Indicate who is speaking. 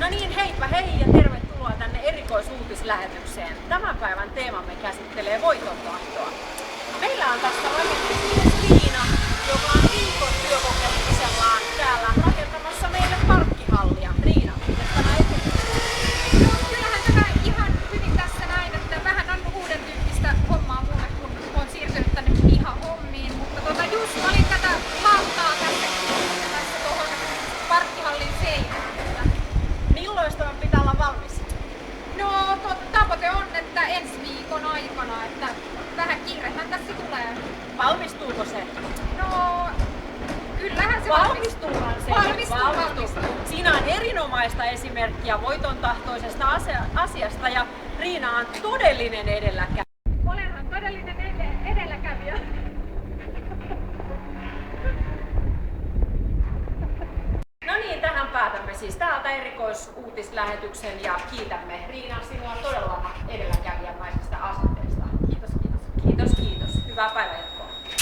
Speaker 1: No niin, heipä hei ja tervetuloa tänne erikoisuutislähetykseen. Tämän päivän teemamme käsittelee voitontahtoa. Meillä on tässä rakennusmies Riina, joka on viikon työkokemuksellaan täällä rakentamassa meille parkkihallia. Riina, miten tämä etenee?
Speaker 2: No, kyllähän tämä ihan hyvin tässä näin, että vähän on uuden tyyppistä hommaa mulle, kun olen siirtynyt tänne piha-hommiin. Mutta just olin tätä lauttaa tässä tuohon parkkihallin seinään.
Speaker 1: Milloin tämä pitää olla valmis?
Speaker 2: No, tavoite on, että ensi viikon aikana, että vähän kiirehän tässä tulee.
Speaker 1: Valmistuuko se?
Speaker 2: No, kyllähän se
Speaker 1: Valmistuuhan se.
Speaker 2: Valmistuu.
Speaker 1: Siinä on erinomaista esimerkkiä voitontahtoisesta asiasta ja Riina on todellinen edelläkävijä.
Speaker 2: Olenhan todellinen edelläkävijä.
Speaker 1: No niin, tähän päätämme siis täältä erikoisuutislähetyksen ja kiitämme Riina sinua todella edelläkävijämäisestä asenteesta. Kiitos. Hyvää päivää.